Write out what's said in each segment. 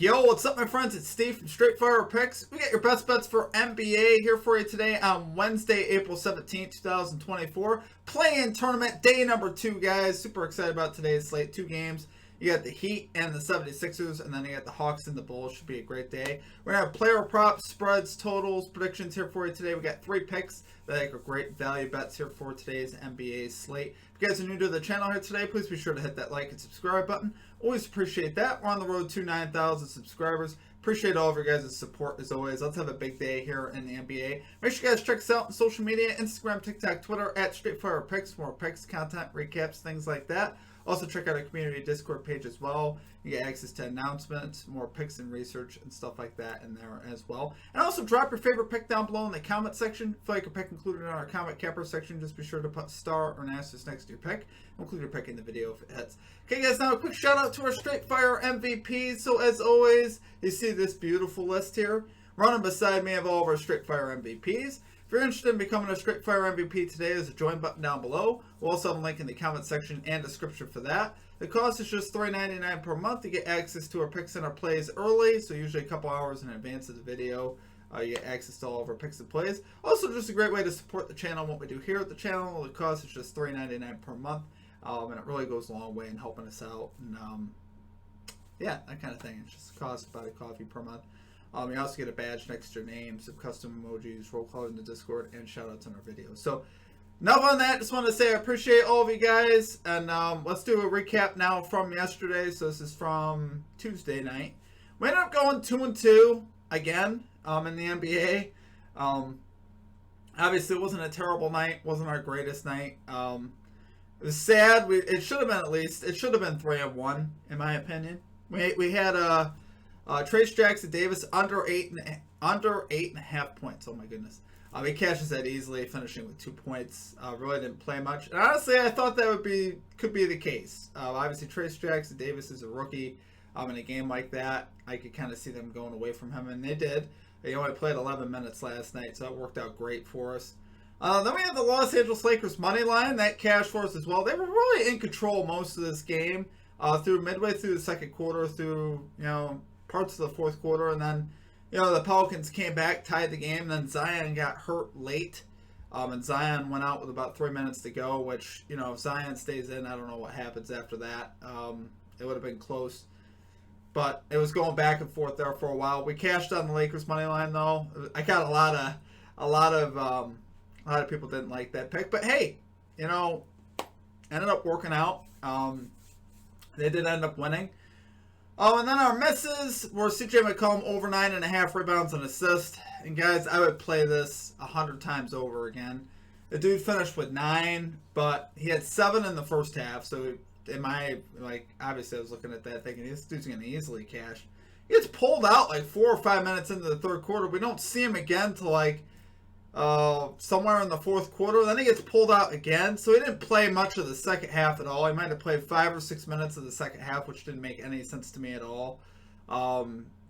Yo, what's up, my friends? It's Steve from Straight Fire Picks. We got your best bets for NBA here for you today on Wednesday, April 17th, 2024. Play-in tournament, day number 2, guys. Super excited about today's slate. 2 games. You got the Heat and the 76ers, and then you got the Hawks and the Bulls. Should be a great day. We're going to have player props, spreads, totals, predictions here for you today. We got 3 picks that I think are great value bets here for today's NBA slate. If you guys are new to the channel here today, please be sure to hit that like and subscribe button. Always appreciate that. We're on the road to 9,000 subscribers. Appreciate all of your guys' support as always. Let's have a big day here in the NBA. Make sure you guys check us out on social media, Instagram, TikTok, Twitter, at Straightfire Picks. More picks, content, recaps, things like that. Also, check out our community Discord page as well. You get access to announcements, more picks and research and stuff like that in there as well. And also, drop your favorite pick down below in the comment section. If you like a pick included in our comment capper section, just be sure to put star or an asterisk next to your pick. We'll include your pick in the video if it hits. Okay, guys, now a quick shout out to our Straight Fire MVPs. So, as always, you see this beautiful list here. Running beside me of all of our Straight Fire MVPs. If you're interested in becoming a Straight Fire MVP today, there's a join button down below. We'll also have a link in the comment section and description for that. The cost is just $3.99 per month to get access to our picks and our plays early, so usually a couple hours in advance of the video. You get access to all of our picks and plays. Also, just a great way to support the channel and what we do here at the channel. The cost is just $3.99 per month, and it really goes a long way in helping us out. And yeah, that kind of thing. It just costs about a coffee per month. You also get a badge next to your name, some custom emojis, roll call in the Discord, and shoutouts on our videos. So, enough on that. Just want to say I appreciate all of you guys. And let's do a recap now from yesterday. So, this is from Tuesday night. We ended up going 2-2 again in the NBA. Obviously, it wasn't a terrible night. Wasn't our greatest night. It was sad. It should have been at least. It should have been 3-1, in my opinion. We had Trace Jackson Davis under 8.5 points. Oh my goodness. He cashes that easily, finishing with 2 points. Really didn't play much. And honestly, I thought that could be the case. Obviously, Trace Jackson Davis is a rookie. In a game like that, I could kind of see them going away from him, and they did. They only played 11 minutes last night, so that worked out great for us. Then we have the Los Angeles Lakers money line. That cashed for us as well. They were really in control most of this game. Through midway through the second quarter, through parts of the fourth quarter, and then the Pelicans came back, tied the game. Then Zion got hurt late, and Zion went out with about 3 minutes to go, which if Zion stays in, I don't know what happens after that. It would have been close, but it was going back and forth there for a while. We cashed on the Lakers money line though. I got a lot of people didn't like that pick, but hey, ended up working out. They did end up winning. And then our misses were CJ McCollum over 9.5 rebounds and assists. And guys, I would play this 100 times over again. The dude finished with 9, but he had 7 in the first half. So obviously I was looking at that thinking this dude's going to easily cash. He gets pulled out like 4 or 5 minutes into the third quarter. We don't see him again till somewhere in the fourth quarter. Then he gets pulled out again, so he didn't play much of the second half at all. He might have played 5 or 6 minutes of the second half, which didn't make any sense to me at all.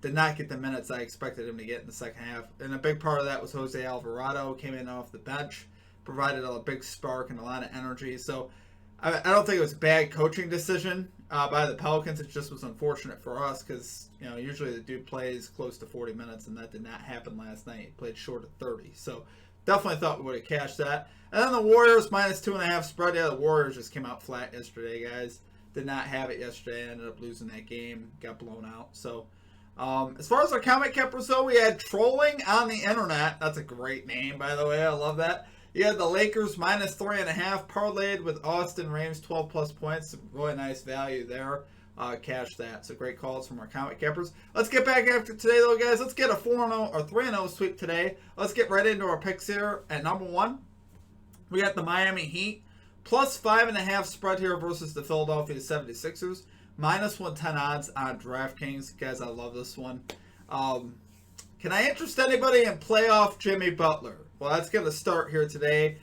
Did not get the minutes I expected him to get in the second half, and a big part of that was Jose Alvarado came in off the bench, provided a big spark and a lot of energy. So I don't think it was a bad coaching decision by the Pelicans. It just was unfortunate for us because usually the dude plays close to 40 minutes, and that did not happen last night. He played short of 30, so definitely thought we would have cashed that. And then the Warriors minus 2.5 spread. Yeah, the Warriors just came out flat yesterday, guys. Did not have it yesterday. Ended up losing that game. Got blown out. So as far as our comment cappers though, we had Trolling on the Internet. That's a great name, by the way. I love that. You had the Lakers minus 3.5 parlayed with Austin Reaves 12+ points. Really nice value there. Cash that. So great calls from our comment cappers. Let's get back after today though, guys. Let's get a 4-0 or 3-0 sweep today. Let's get right into our picks here. At number 1, we got the Miami Heat plus 5.5 spread here versus the Philadelphia 76ers. Minus 110 odds on DraftKings. Guys, I love this one. Can I interest anybody in playoff Jimmy Butler? Well, that's going to start here today.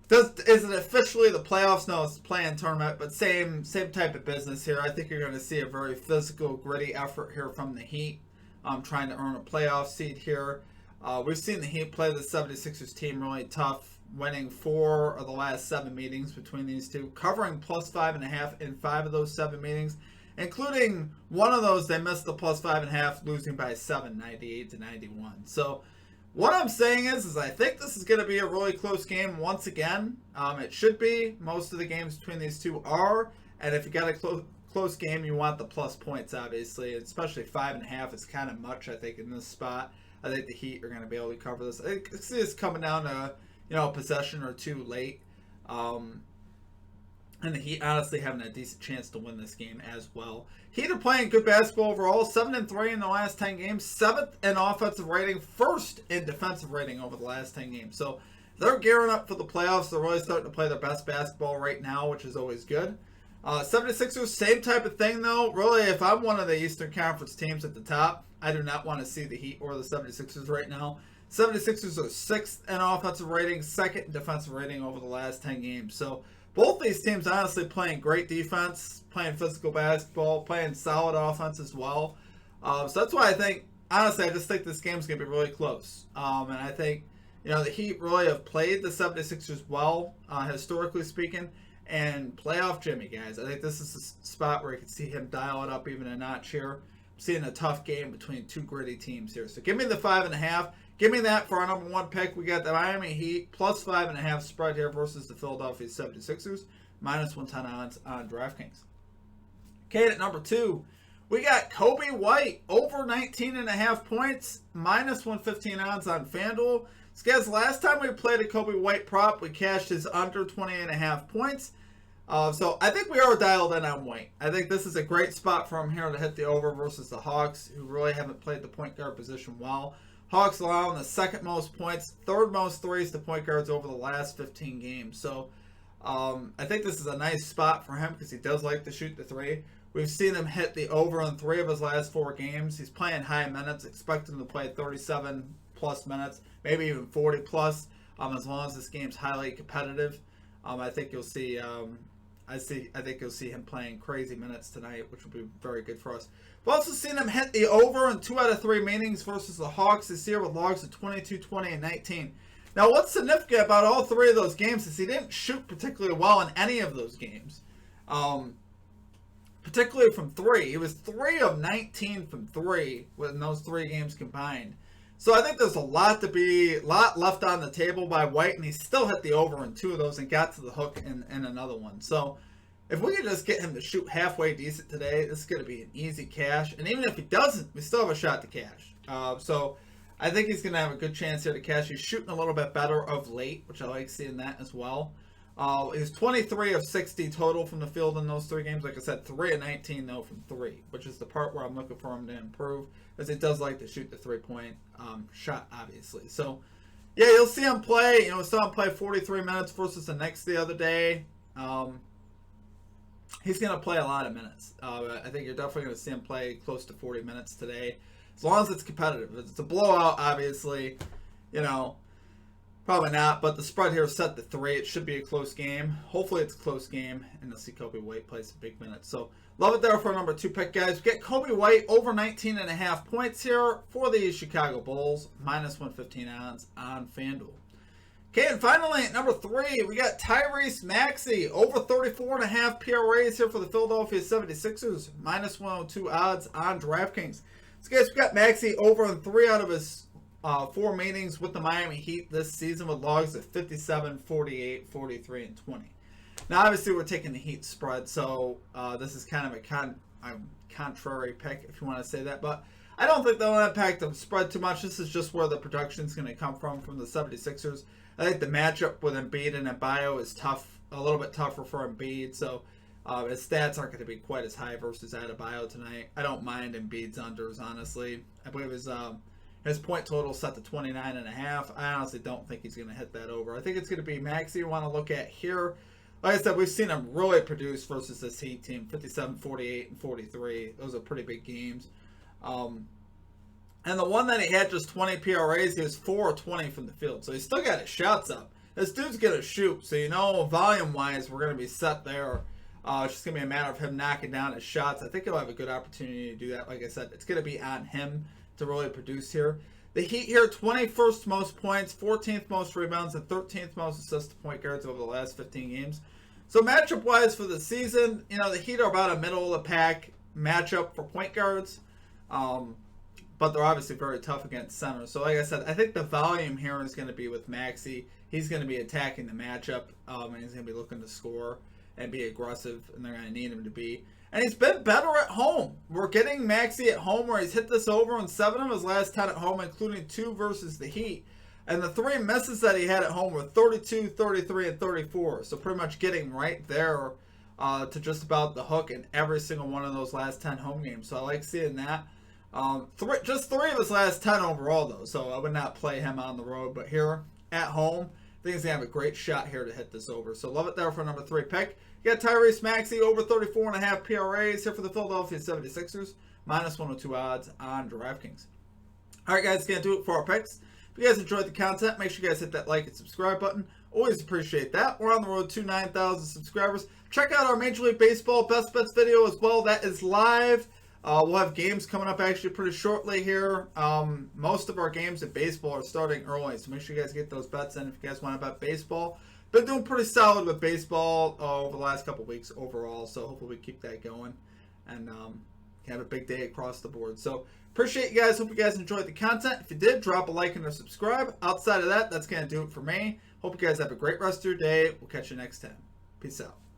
Is it officially the playoffs? No, it's the play-in tournament, but same type of business here. I think you're going to see a very physical, gritty effort here from the Heat, trying to earn a playoff seed here. We've seen the Heat play the 76ers team really tough, winning 4 of the last 7 meetings between these two, covering plus 5.5 in 5 of those 7 meetings. including one of those they missed the plus 5.5, losing by 7, 98 to 91. So what I'm saying is I think this is going to be a really close game once again. It should be. Most of the games between these two are. And if you got a close game, you want the plus points, obviously. Especially 5.5 is kind of much, I think, in this spot. I think the Heat are going to be able to cover this. I see this coming down to, a possession or two late. And the Heat honestly having a decent chance to win this game as well. Heat are playing good basketball overall. 7-3 in the last 10 games. 7th in offensive rating. 1st in defensive rating over the last 10 games. So they're gearing up for the playoffs. They're really starting to play their best basketball right now, which is always good. 76ers, same type of thing though. Really, if I'm one of the Eastern Conference teams at the top, I do not want to see the Heat or the 76ers right now. 76ers are 6th in offensive rating. 2nd in defensive rating over the last 10 games. So both these teams honestly playing great defense, playing physical basketball, playing solid offense as well. So that's why I think, honestly, I just think this game's going to be really close. And I think, the Heat really have played the 76ers well, historically speaking. And playoff Jimmy, guys. I think this is a spot where you can see him dial it up even a notch here. I'm seeing a tough game between two gritty teams here. So give me the 5.5. Give me that for our number one pick. We got the Miami Heat plus 5.5 spread here versus the Philadelphia 76ers. Minus 110 odds on DraftKings. Okay, at number 2, we got Kobe White over 19.5 points. Minus 115 odds on FanDuel. So guys, last time we played a Kobe White prop, we cashed his under 20.5 points. So I think we are dialed in on White. I think this is a great spot for him here to hit the over versus the Hawks, who really haven't played the point guard position well. Hawks allowing the 2nd most points, 3rd most threes to point guards over the last 15 games. So I think this is a nice spot for him because he does like to shoot the 3. We've seen him hit the over in 3 of his last 4 games. He's playing high minutes, expect him to play 37 plus minutes, maybe even 40 plus, as long as this game's highly competitive. I think you'll see I think you'll see him playing crazy minutes tonight, which will be very good for us. We've also seen him hit the over in 2 out of 3 meetings versus the Hawks this year with logs of 22, 20, and 19. Now, what's significant about all 3 of those games is he didn't shoot particularly well in any of those games, particularly from 3. He was 3 of 19 from 3 in those 3 games combined. So I think there's a lot left on the table by White, and he still hit the over in 2 of those and got to the hook in another one. So if we can just get him to shoot halfway decent today, this is going to be an easy cash. And even if he doesn't, we still have a shot to cash. So I think he's going to have a good chance here to cash. He's shooting a little bit better of late, which I like seeing that as well. He's 23 of 60 total from the field in those 3 games. Like I said, 3 of 19 though from 3, which is the part where I'm looking for him to improve, as he does like to shoot the 3-point shot, obviously. So yeah, you'll see him play. We saw him play 43 minutes versus the Knicks the other day. He's going to play a lot of minutes. I think you're definitely going to see him play close to 40 minutes today, as long as it's competitive. If it's a blowout, obviously, probably not, but the spread here is set to 3. It should be a close game. Hopefully it's a close game, and you'll see Kobe White play some big minutes. So love it there for our number 2 pick, guys. We get Kobe White over 19.5 points here for the Chicago Bulls. Minus 115 odds on FanDuel. Okay, and finally at number 3, we got Tyrese Maxey over 34.5 PRAs here for the Philadelphia 76ers. Minus 102 odds on DraftKings. So guys, we got Maxey over in 3 out of his 4 meetings with the Miami Heat this season with logs of 57, 48, 43, and 20. Now, obviously, we're taking the Heat spread, so this is kind of a contrary pick, if you want to say that. But I don't think they'll impact the spread too much. This is just where the production is going to come from the 76ers. I think the matchup with Embiid and Adebayo is tough, a little bit tougher for Embiid, so his stats aren't going to be quite as high versus Adebayo tonight. I don't mind Embiid's unders, honestly. I believe his point total set to 29.5. I honestly don't think he's going to hit that over. I think it's going to be Maxey you want to look at here. Like I said, we've seen him really produce versus this Heat team. 57, 48, and 43. Those are pretty big games. And the one that he had just 20 PRAs, he was 4 of 20 from the field. So he still got his shots up. This dude's going to shoot. So, volume-wise, we're going to be set there. It's just going to be a matter of him knocking down his shots. I think he'll have a good opportunity to do that. Like I said, it's going to be on him to really produce here. The Heat here, 21st most points, 14th most rebounds, and 13th most assists to point guards over the last 15 games. So matchup-wise for the season, the Heat are about a middle of the pack matchup for point guards. But they're obviously very tough against centers. So like I said, I think the volume here is going to be with Maxey. He's going to be attacking the matchup, and he's going to be looking to score and be aggressive, and they're going to need him to be. And he's been better at home. We're getting Maxey at home where he's hit this over in 7 of his last 10 at home, including 2 versus the Heat. And the 3 misses that he had at home were 32, 33, and 34. So pretty much getting right there to just about the hook in every single one of those last 10 home games. So I like seeing that. Just 3 of his last 10 overall, though, so I would not play him on the road. But here at home, I think he's going to have a great shot here to hit this over. So love it there for number 3 pick. You got Tyrese Maxey over 34.5 PRAs here for the Philadelphia 76ers, minus 102 odds on DraftKings. All right, guys, going to do it for our picks. If you guys enjoyed the content, make sure you guys hit that like and subscribe button. Always appreciate that. We're on the road to 9,000 subscribers. Check out our Major League Baseball Best Bets video as well. That is live. We'll have games coming up actually pretty shortly here. Most of our games in baseball are starting early, so make sure you guys get those bets in if you guys want to bet baseball. Been doing pretty solid with baseball over the last couple weeks overall, so hopefully we keep that going and have a big day across the board. So appreciate you guys. Hope you guys enjoyed the content. If you did, drop a like and a subscribe. Outside of that, that's going to do it for me. Hope you guys have a great rest of your day. We'll catch you next time. Peace out.